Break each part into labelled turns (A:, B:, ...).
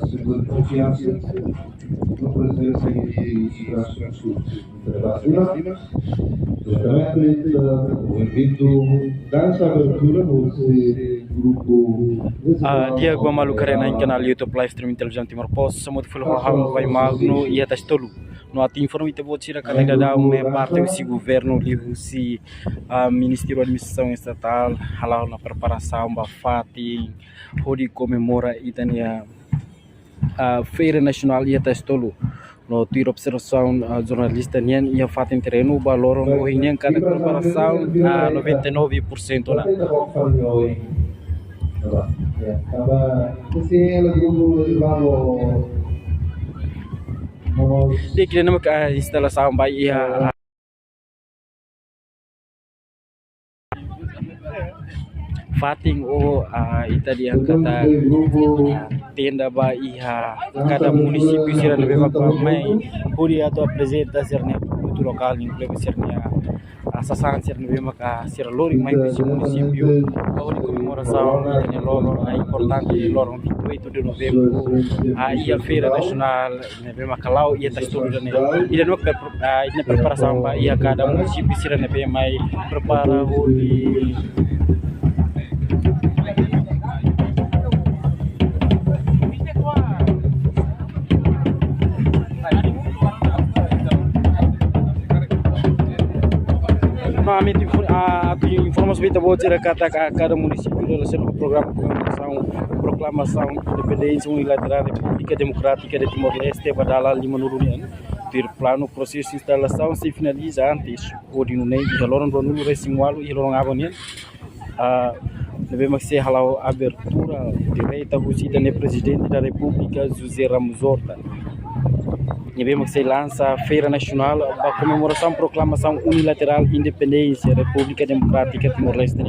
A: segura confiança no presença e assuntos internacionais. Justamente o evento dá-se abertura nesse grupo.
B: Dia gua malu karena yang kenal YouTube live stream televisão Timor Post semua full ham vai magno e atas tolu no ati informe te vou tirar cada dada uma parte do governo livro si Ministério da Administração Estatal halal na preparação ba fati hodi comemora itania Feira Nacional e atas tolu no tiro observação jornalista nian ia fatin terreno balorong ohinyan cada preparação 99% lá. Dia kira nama instalação baik ia fating ita dia kata tenda ba iha cada município sira nebe mai puri atau apresenta sirne kultur lokal ni plebe sirne sasaran sirne nebe maka sira lori mai di município kau di comemoração ini loro importante loro 28 de novembro ia feira nacional nebe maka lau ia tastur dan ida no ina preparação ba ia cada município sira nebe mai prepara di informasi kita buat kata cada município relacionado com o programa de proclamação independência unilateral da República Democrática de Timor-Leste badala 5 nurunian ter plano processo de instalação se finaliza antes o de nunei e lorong nulo resingualo e lorong abonian devemos ser halau abertura direita busida no presidente da República José Ramos Horta. Devemos ser lança Feira Nacional para comemoração proclamação unilateral independência República Democrática Timor-Leste.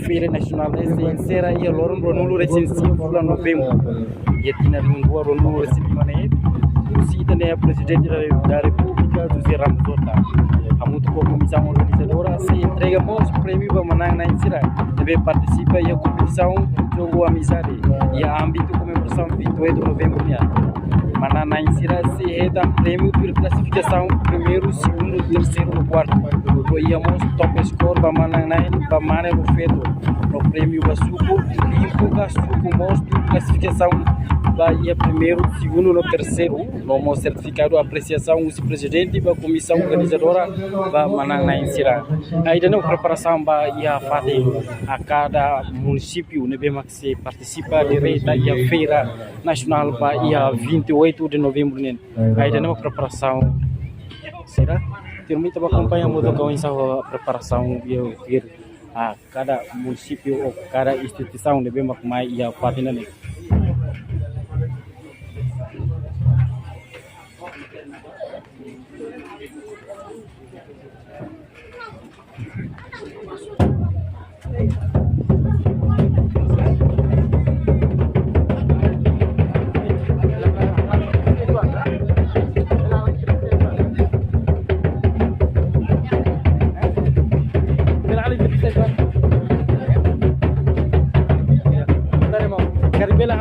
B: Feira Nacional é será e lorong nulo recensivo lá novembro. E tina lingua nulo recensivo busida no presidente da República José Ramos Horta. A muito comissão organizadora se entregamos o prêmio para menang na insira deve participar e a competição jogo amizade e a âmbito comemoração 28 de novembro mana na insira se reda prêmio por classificação primeiro segundo terceiro quarto íamos top score para menang na para mana o feito o prêmio basuco limpo gasuco mostro classificação ia primeiro, segundo no terceiro, no certificado apreciação o presidente da comissão organizadora vai manang na insira. Ainda não preparação ia fazer a cada município nebe maxi participa direita ia feira nacional ia 28 de novembro nen. Ainda não preparação será? Termita ba acompanhar muito com essa preparação ia a cada município ou cada instituição nebe mais ia fazer nen.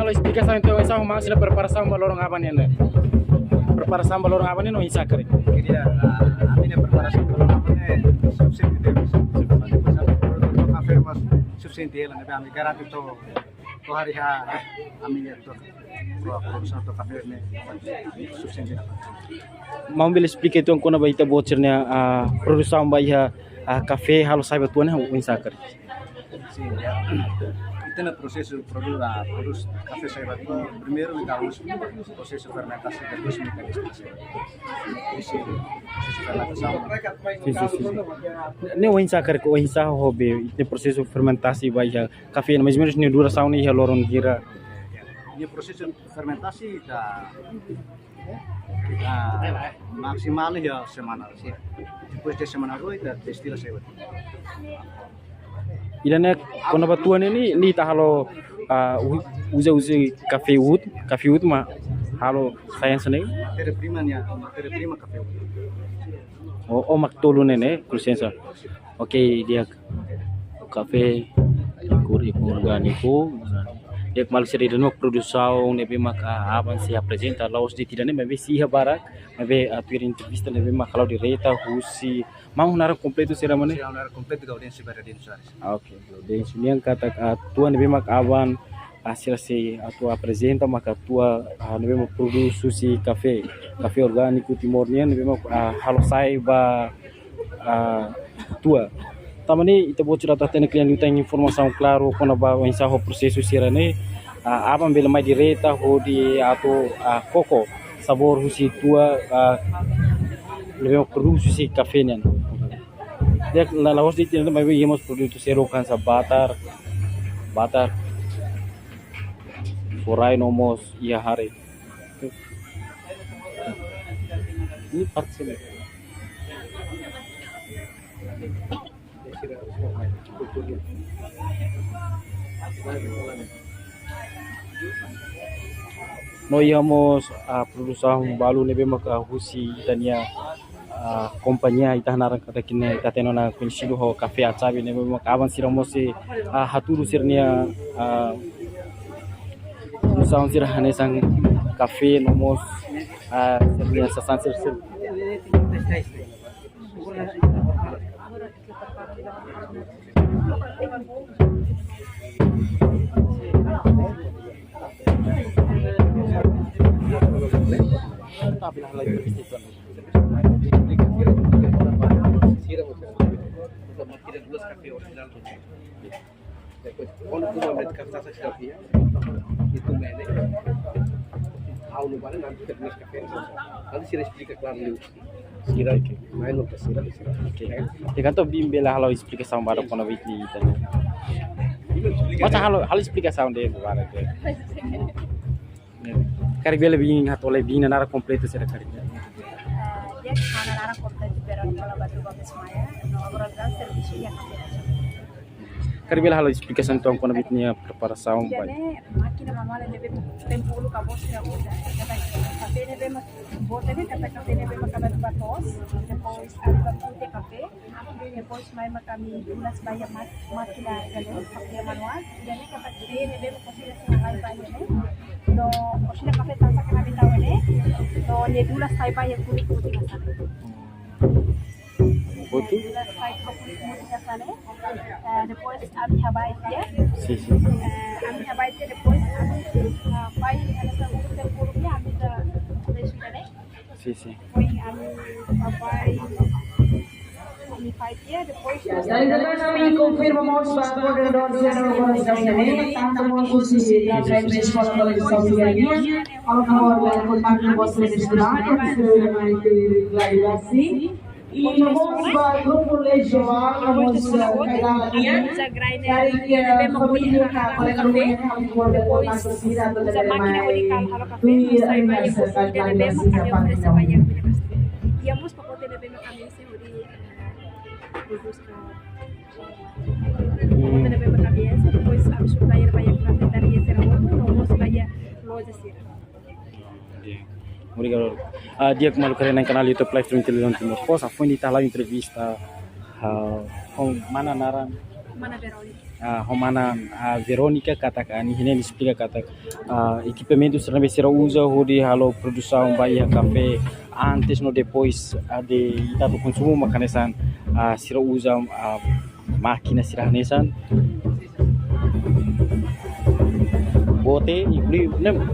B: Explicação então essa uma sila preparação balorong apa nih anda? Preparação balorong apa nih no isa kare?
C: Queria a minha preparação balorong apa nih? Suficiente mas suficiente ela né? Kami garante to hari a minha produção to café né? Suficiente.
B: Mau bila explica então quando vai ter bocernya produção vai café halos sabe tuan ha isa kare?
C: Sim, itu no processo produz café saibatu primeiro digamos processo fermentasi depois mecanização esse fermentação
B: ne wain sakar ko wain sa hobe ite processo fermentasi vai café mas menos ne duração ne loron gira
C: ne processo fermentasi da maksimal ya semana sih depois de semana dua da destila saibatu
B: Idane kona batuan ini ni tahalo uza kafe ut ma halo sayang seneng
C: materia prima kafe ut
B: oh maktulu nene kulisensa oke dia kafe ikur organiko Dia malu seri de no produção nebe maka aban se apresenta lá os de tirane mebe si barak mebe atuir entrevista nebe maka kalau direita husi mau nara completo será mane.
C: Sira unar komplit ga audiência para den Soares.
B: Okay, de sunian kata tua nebe maka aban hasil se atua apresenta maka tua nebe mo produce si café orgânico timornian nebe maka halo sai ba tua tamani ita bo cerita tene klian luta informação claro kona ba ensaho processo sirane abang bela mai direta ho di ato koko sabor husi tua lebih produksi si kafe nian dia la hos di tene mai yemos produto zero kan sa batar forai nomos ia hari ini part sini. No íamos a produção balu nebe maka husi itania companhia itahana kata kine kateno na conhecido ho café achabe nebe maka avan siramos se haturu sirnia produção sir hanesang café nomos sirnia sasan sir
C: Nanti Sira explica claro ali.
B: Sira que
C: Mas não precisa,
B: okay. Dia kata bimbela halo explicação bara kona wiki tadi. Macam halo explicação dele bara ke. Kari bela bing hatole bing nara completo será kari.
D: Dia nara completo pero kalau batu bagus maya, no program serviço yang
B: Kari bela halo explicação então kona wiki preparação
D: ba. Jadi máquina manual nebe tempo lu kabos ya udah. Café nebe bote ne kata café nebe makabat batos, depois ada putih café, depois mai makami ulas bayar máquina galo café manual. Jadi kata café nebe cocina sinalai bayar ne. No cocina café tanpa kena bitaw ne. No nedulas tay bayar kulit putih kasane.
B: Putih?
D: Nedulas tay kulit putih kasane. Depois abi habai dia.
B: Sí.
D: Abi habai dia depois pai ada satu tempurnya abi da desudane.
B: Sí.
D: Foi ami habai ami pai dia depois.
E: Dari depan kami confirmamos bahwa redonsian organización estamos posicionados na frente da escola da Sofiania. Ao favor da contato vocês estudantes, claridade. E vamos para o grupo regional, vamos pegar aqui dari família colega depois a máquina
D: Íamos para poder ver no caminho sem depois a supplier vai para cafetaria será outro, vamos para loja será.
B: Obrigado. Dia que malu keren canal YouTube Live Stream Televisão Timor Posa foi di tala entrevista mana naran
D: Mana Verônica.
B: Romana Verônica katakan ini explica kata equipamento será será usa de halo produção bahia café antes no depois de itado consumo makanesan será usa máquina será nesan bote ibli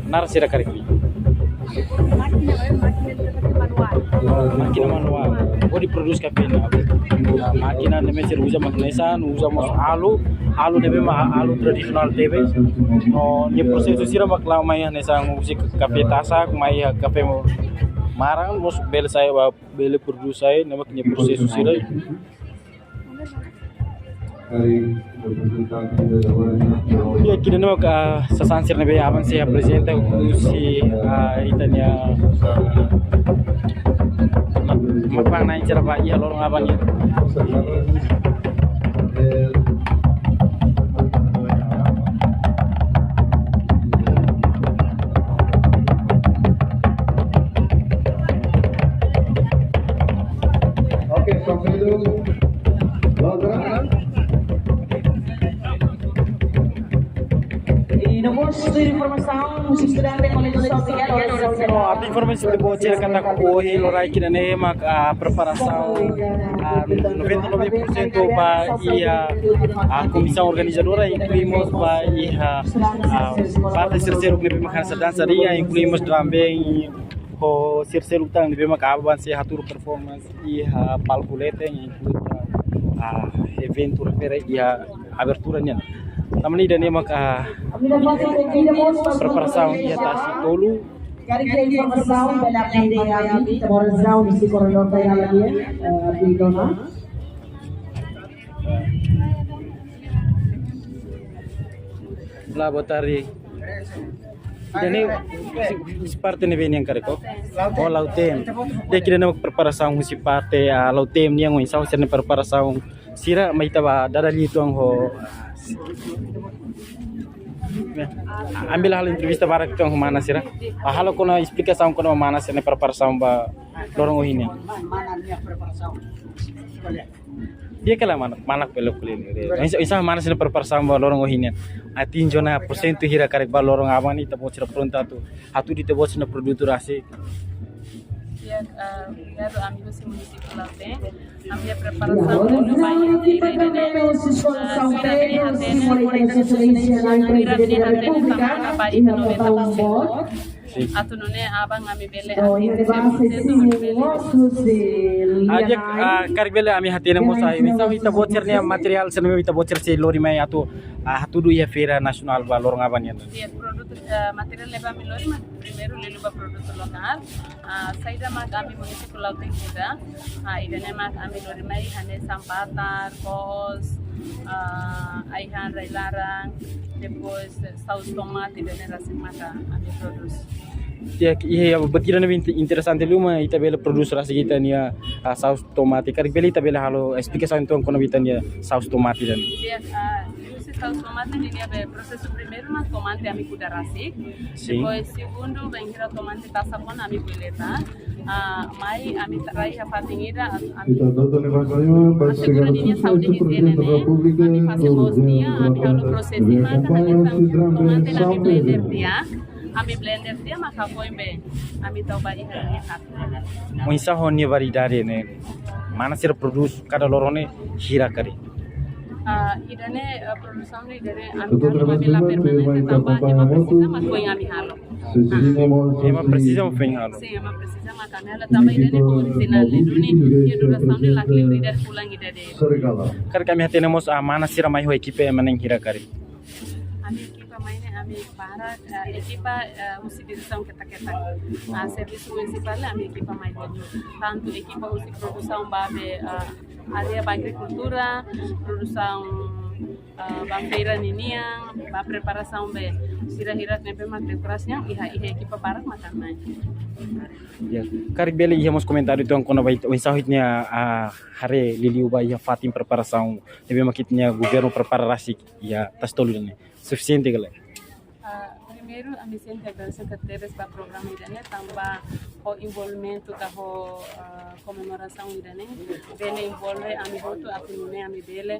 B: nar será kariki máquina manual produz café máquina neme ser usa magnesan usa mas alu neme alu tradisional tebe no ni proseso sira makla mai nesa usi café tasak mai café marang mos bel saya bel produce saya neme ni proseso sira ya kini neme ka sasansir nebe avan saya presente usi itania mapang na cara pak ya lorong apa nih
A: Oke, sampai itu.
E: E não vou posto de informação, os estudantes do Colégio São Miguel,
B: Oh, a informasi de bocil kata ko lorai kina ne mak preparação 99% ba ia a comissão organizadora incluímos ba ia parte terceiro que makan dança ria incluímos também o terceiro tang de mak avanse hatur performance ia palculete inclui evento refere ia abertura nya namani dan mak preparação ia tasi tolu.
E: Quero que a informação pela PDAB, temporada de corredor da Ilha, di Dona.
B: Lah botari. Ini parte ne veni ancora ko. Oh lautem. Dia kira nak preparação si parte a lautem ni ang isau serne preparação sira mai taba dadali tuang ho. Ambil hal entrevista barak tuang mana sira. Halo kona explicação kona mana serne preparação ba lorong ohine. Dia kala mana pelo kulin. Isa mana serne preparação ba lorong ohine. Atin jona persentu hira karek ba lorong abani tabo sira pronta tu. Hatu di tabo sina produtor asik.
F: Obrigado, amigos do município Lautem. A minha preparação no bairro de Atu nune abang ami bele
B: ajak karek bele ami hatene mosa ini sa ita bocernya material senme ita bocer se lori mai atu hatudu ya feira nasional ba lorong abani
F: ya produk material leba mi lori mas primero le luba produk lokal saida mak ami municipio Lautem juga idane mak ami lori mai hane sampatar kos aihan railarang depois saus tomate idane rasim maka ami produs.
B: Ya, iya betul lebih interesante luma ita bela produser rasa kita nia saus tomate karek bela ita bela halo explicação então quando kita nia saus tomate dan.
F: Ya, use saus tomate ni dia processo primeiro mas tomate ami kuda rasik. Depois segundo vem kira tomate tasa pon ami pileta. Mai ami tarai ha patingira ami. Seguro ni saúde higiene ne. Ami fazemos dia ami halo prosesi maka tomate na mi blender dia. Ami blender dia maka koimbe ami tau ba iha hat.
B: Muisa honi variedade ne. Mana sira produce kada lorone hira kari.
F: Idane produção ni dari ami la permanente tambah ema precisa mas koi ami halo.
B: Ema precisa o fen halo.
F: Sim, ema precisa mas kanela tambah idane original ni duni ya duração ni la cleuri dari pulang idade.
B: Kar kami hatemos mana sira mai ho equipe maneng hira kari.
F: Ami equipa maine ami para equipa usi direção kita serviço municipal ami equipa mai tanto equipa usi produção babe área ba agricultura produção ba feira niniang ba preparação be sira hirat nempe mak dekorasinya iha equipa barak makan mai.
B: Ya, karek bele íamos comentário então quando vai o ensahitnya hare liliu ba ia fatim preparação deve makitnya governo preparasi ya tas tolu ne suficiente gale.
F: Primeiro a missão de agradecer que teve para programa idane tambah o envolvimento da comemoração idane bele envolve ami voto atinune ami bele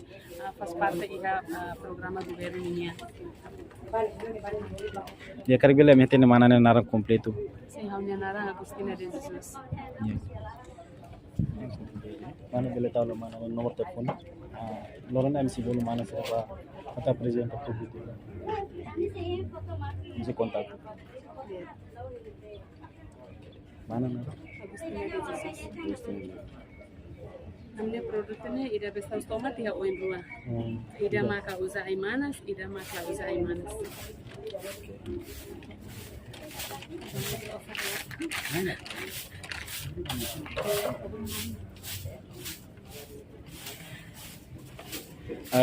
F: faz parte iha programa governo minha.
B: Ya karek bele metene manane narang completo.
F: Sim, haunya narang Agustina de Jesus.
B: Mana bele tahu mana nomor telepon. Loren MC bolu mana sira kata presiden publik. Bisa kontak. Mana nara?
F: Agustina de Jesus. Amne produtnya ida besar tomat ya oin rua. Ida maka usa aimanas, ida maka usa aimanas.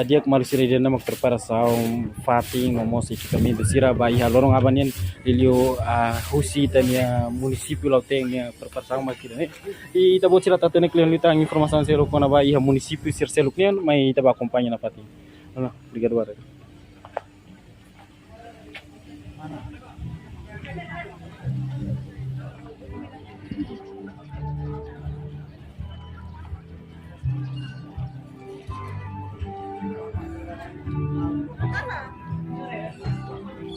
B: Dia kemarin sira dia nama preparação fating ngomos iki kami sira ba iha lorong abanien ilio husi tania município Lautem nia preparação makira ne ita bo sira tatene klian lita informação sero kona ba iha município sir seluknian mai ita ba acompanha na fating. Nah, obrigado bara.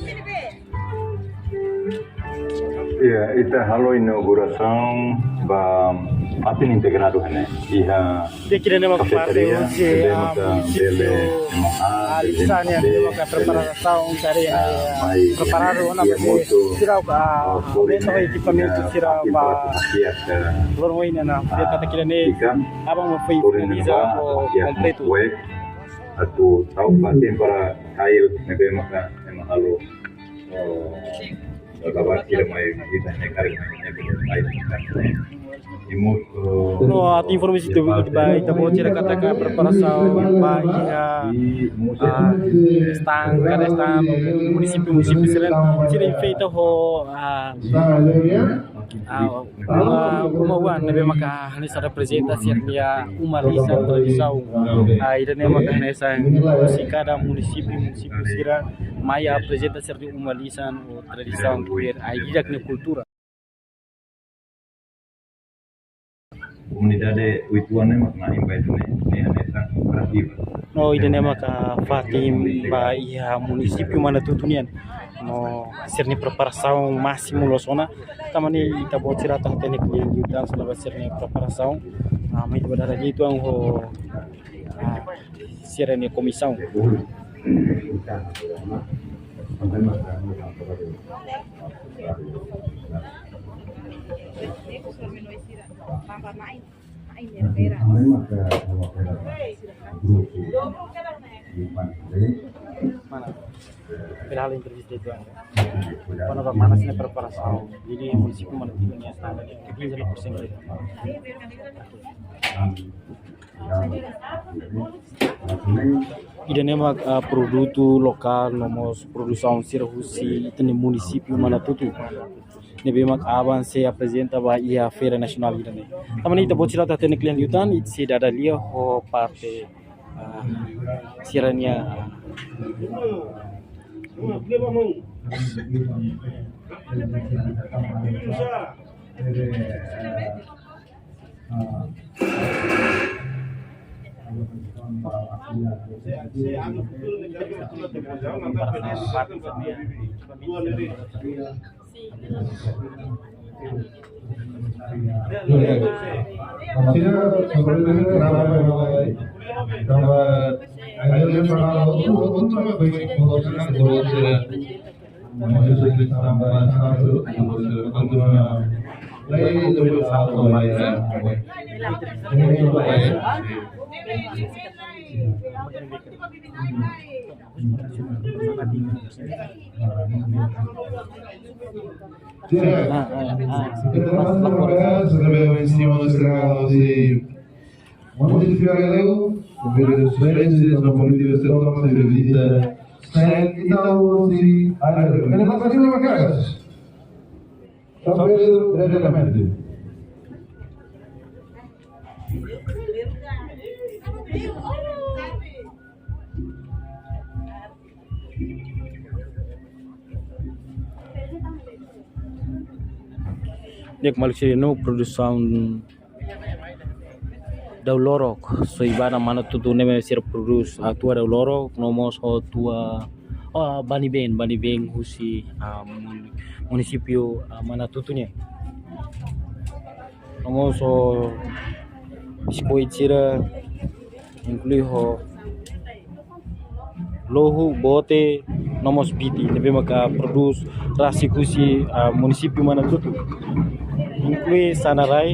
G: Sini, Be. Iya, ita halo inauguração ba patin integrado né. Iha
B: Kira nama parte hoje Alisanya maka preparação dari preparado na sira ba beto equipamento sira ba loro ina na kata kira ne abang mo foi finaliza o completo
G: atau tahu patin para kail nebe maka emang halo kabar kira mai kita nekari
B: no ati informasi itu baik tapi cara katakan preparação estang cada estado município sira feita ho uma nebe maka hanisa representasi dia umalisa tradição ida ne maka hanisa cada município sira maya apresentação de umalisa tradição queer ida ne cultura
G: comunidade uituane makna imbaitune ne hanesa operativa
B: no ida ne maka Fatim ba ia município mana tutunian no serni preparação máximo losona tamani ita botira tah teknik dan selama serni preparação mai badara itu ang ho serni komissão mana final entrevista itu mana bagaimana sih preparação jadi município mana punya standar yang 15%. Ida nema produto lokal nomos produção sirahusi itu no município mana tutu nebe mak aban se apresenta ba ia feira nasional ida ne tamani ita bocira ta teknik lian yutan it se dada lia ho parte sirania
A: Sabemos em cima dos graus e vamos identificar algo, ver as diferenças na política de toma de visita, e tal se ele vai fazer uma casa. Só ver diretamente.
B: Dek Malaysia no produção da lorok so ibana mana tutu neme sir produce atua da lorok nomos ho tua bani beng husi municipio mana tutunya nomos ho spoitira inclui ho lohu bote nomos biti nebe maka produce rasi husi municipio mana tutu inclui Sanarai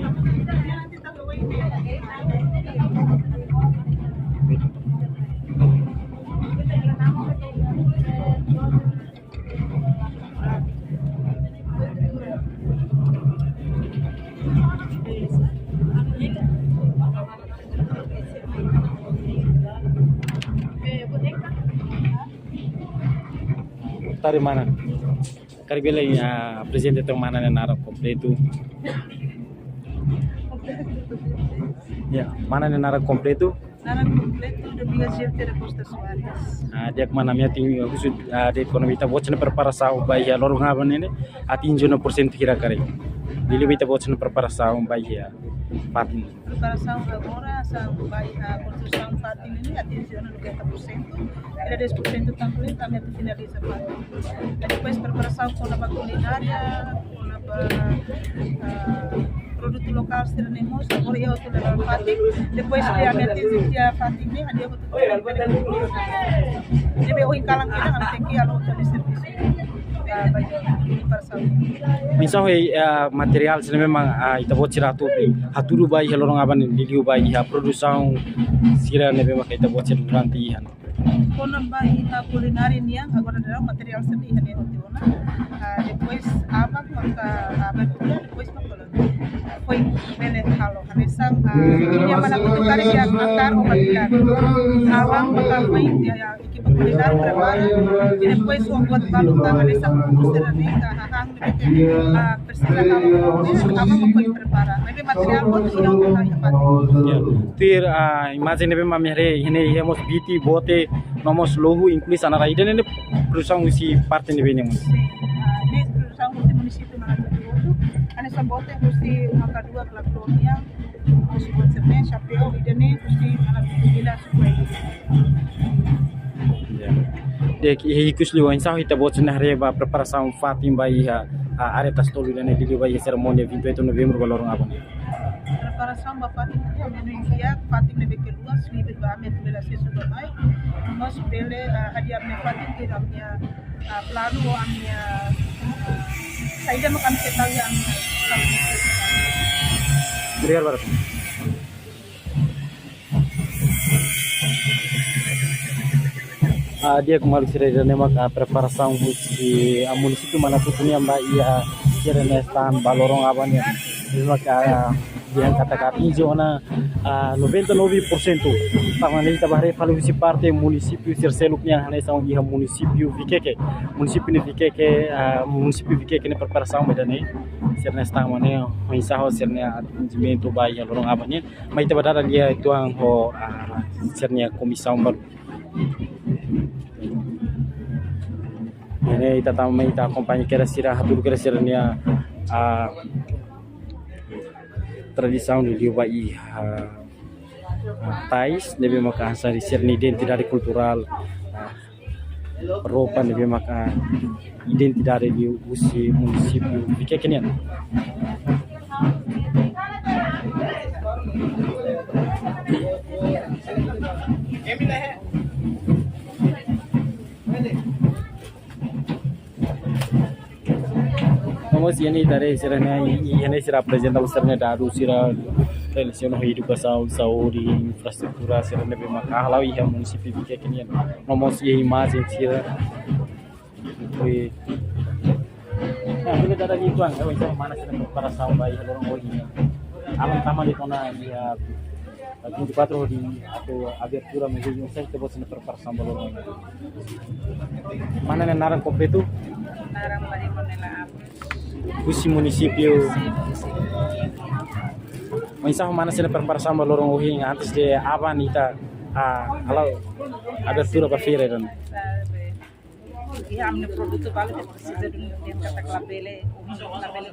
B: tari mana kari bela presente tong mana nara completo ya mana nara completo
D: do Brasil ter Costa Soares.
B: Dia mana minha tim khusus de ekonomi ta bocna preparação baia lorong ngaban ini atinjo na porcento kira kare dili bita bocna preparação baia patin
D: Preparação agora são a construção patin ini atinjo na 90%. Ele 10% também finaliza patin. Depois preparação com a culinária, com a produto local seremos sabor eu tu levar Fatim depois dia meti dia Fatim ni dia betul debe o inkalang kita kami tengki alo tu serviço bagi persaudaraan.
B: Minsan material sila memang itabot sira tu haturu bai helorong aban liliu bai produção sira nebe maka itabot sira durante ihan.
D: Konon bai kulinari niang agora dalam material seni hani hotiona. Depois abang maka abertura depois makolon. Foi bele halo hanesang ini apa nak tukar dia akar o material. Abang maka foi dia equipa kulinari prepara e depois o buat balutan hanesang sira ni hahang persisa kami abang foi prepara. Nebe material pun yang kita dapat.
B: Tir imagine nebe mamere hene hemos biti bote nomos lohu incluis anara iden ne produção usi parte nebe nemos.
D: Di produção usi município Manatutu. Ane sabote usi maka dua kolonial usi buat semen chapéu idene usi Manatutu gila supaya.
B: Dek hikus liu insau hita bot na reba preparação Fatim bai aretas tolu dene dili bai cerimônia 28 de novembro balorong aban.
D: Preparação ba Fatim dia Fatim nebe keluas libe ba amet bela sesu domai. Nós bele hadiah me Fatim ke amnya plano amnya saída no kami ketahui amnya.
B: Beriar barat. Dia kembali sira nemak preparação di município Manatutu ni amba ia sira nestan balorong aban ya. Nemak dia kata-kata ini zona 99% tangan ini tabare falu si parte município Sirseluk yang hanya sang iha município Vikeke ni preparação medane sirna stang mane mensaho sirna atendimento bai balorong aban ya mai tabadara dia itu ang ho sirna komissão baru. Ini kita tahu kita acompanha kira-kira hatur kira-kira ni tradição do dia bai tais deve maka asari serni identidade cultural roupa deve maka identidade di usi município fica kenian. Vamos ini dari siranya ini sira apresenta usarnya daru sira relaciono educação saúde infraestrutura siranya bem makalau ia município que kenian nomos ia imagem sira foi bila ada di tuan kalau itu mana sira para sampai orang orang alam taman di kona dia 24 di atau abertura menjadi saya kita buat preparação balorong mana narang completo
D: Narang bari monela
B: usi município mensaho mana sila preparação balorong uhing antes de aban ita kalau abertura para feira dan
D: Iya, amne produto balo de precisa de um kata labele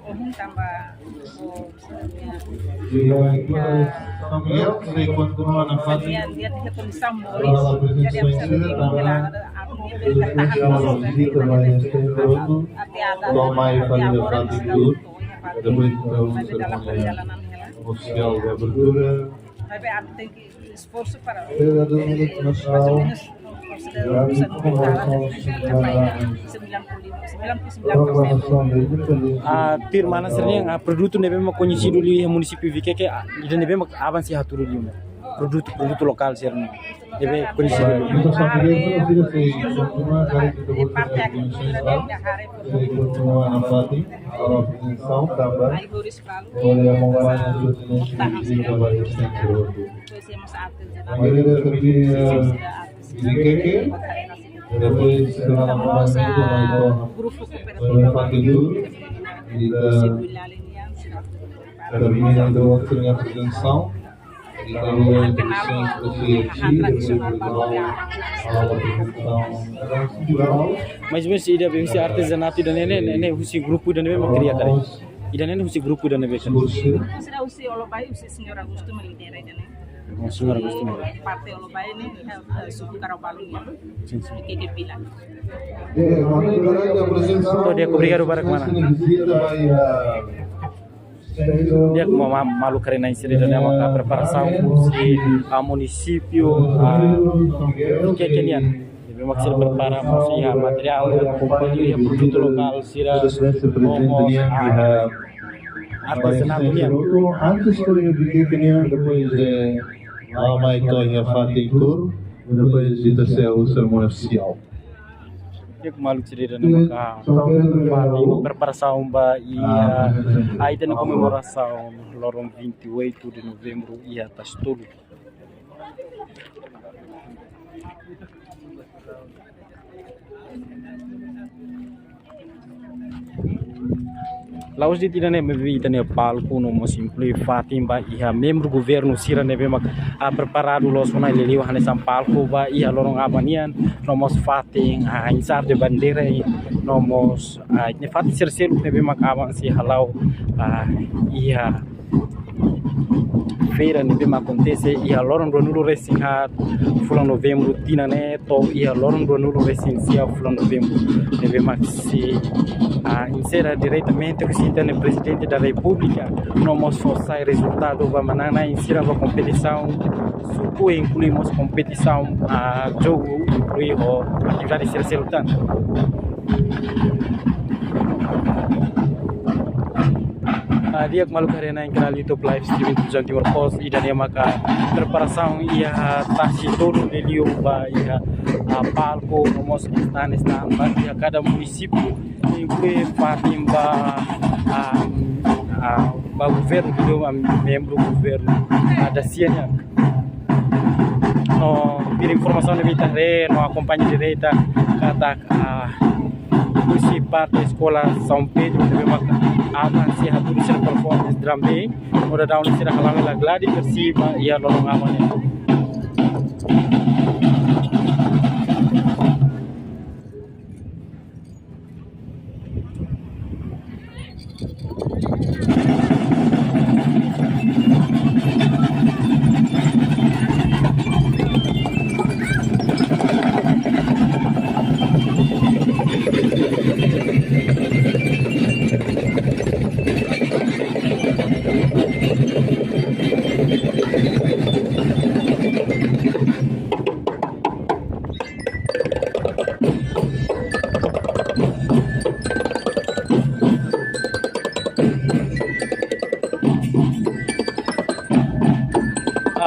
D: ohun tambah dia dia kondisi moris jadi bisa dibilang
A: oficial de abertura,
D: esforço para
B: tir mana sernya produto nebe ma conhecido li município Vikeke ide nebe ma avansi haturu li produto lokal sernya nebe conhecido li
A: continua na Fatim, a organização também, olha a montanha de trabalho sempre. A maioria de Vikeke, depois se torna na Fatim e da menina da outra minha apresentação. E também
B: mas mesmo ida bem artesanato dan nene husi grupo dan nebe makria kare ida nene husi grupo dan nebe kan
D: será usi olobai usi senhor Augusto melidera ida
B: Senhora Agostinho.
F: parte do país ini suku Karabalunga que pila.
B: Então, dia obrigado para mana? Dia como malu karena inserida na maka preparação si a município que kenian. Memang sila prepara si material companhia produto local sira artesanal dunia.
A: Antes que eu fiquei Kenya, depois a mãe toia Fatih Tour, depois de terceira o sermão oficial.
B: Dia malu cerita nama ka preparação ba ia aida na comemoração lorong 28 de novembro ia tas tudo. Laos di tina ne mevita ne palco no mo simple fatim ba ia membro governo sira ne bema a preparado los na lelio hane sam palco ba ia lorong abanian no mos fating a insar de bandeira no mos ne fat ser selu ne bema avan si halau ia feira ne bema acontece ia lorong do nulo resinha fulan novembro tina ne to ia lorong do nulo resinha fulan novembro ne bema si insera diretamente visita no presidente da República, não mos forçar resultado va manana insera a competição, suco incluímos competição a jogo inclui o atividade ser resultante. Dia malu karena yang kenal YouTube live streaming tujuan Timor Post ida dia maka preparação ia tasi todo delio ba ia palco mos stand ba ia cada município inclui fatim ba governo do membro governo da ciência no bir informação de vitaré no acompanha direita kata si parte escola São Pedro de maka aman si hatu sir performance drum day ora down sir halang la gladi persiba ia lorong aman ya.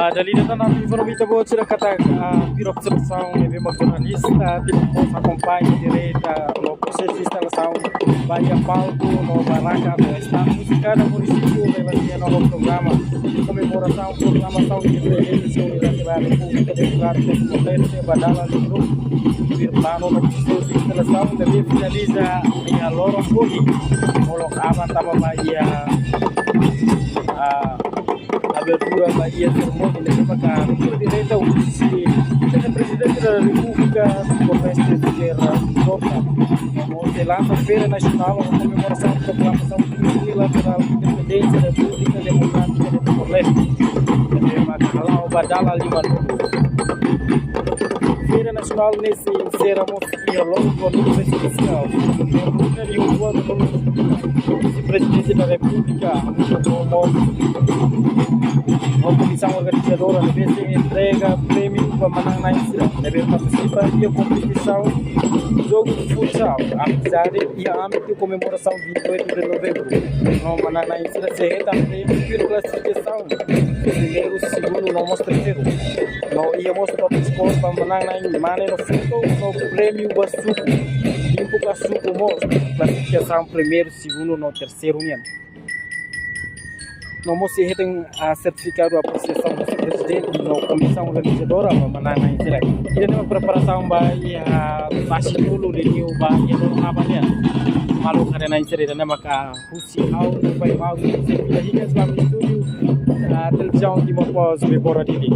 B: Dali na tanong informata po sila kata pira observação e uma jornalista tipo acompanha direita no processo de instalação vai a palco no barraca do estado musical do município vai no programa de comemoração programação de independência unilateral da República Democrática do Congo Badala do grupo vir plano no processo de instalação deve finaliza em a lorong poli colocava tava bahia abertura Bahia Sermone nesse bacana direita o presidente da República por mestre de guerra onde lança feira nacional uma comemoração da proclamação unilateral de independência da República Democrática do Timor-Leste também Macalau Badala Lima feira nacional nesse encerramos e ao longo do ano presidencial o presidente da República a comissão organizadora deve entrega prêmio para Manang Naisira deve participar da competição do jogo de futsal amizade e a âmbito de comemoração 28 de novembro no Manang Naisira se reta prêmio pela classificação primeiro, segundo, não mostra terceiro não íamos top score para Manang Naisira no fundo no prêmio Basuco limpo Basuco mostra classificação primeiro, segundo, no terceiro união não se tem a certificado a apreciação do presidente na comissão organizadora Manang Naisira e uma preparação vai a faixa dulu de new vai a não avaliar malu karena Naisira dan maka husi hau vai mau se hingga selama itu televisão Timor Post beberapa dili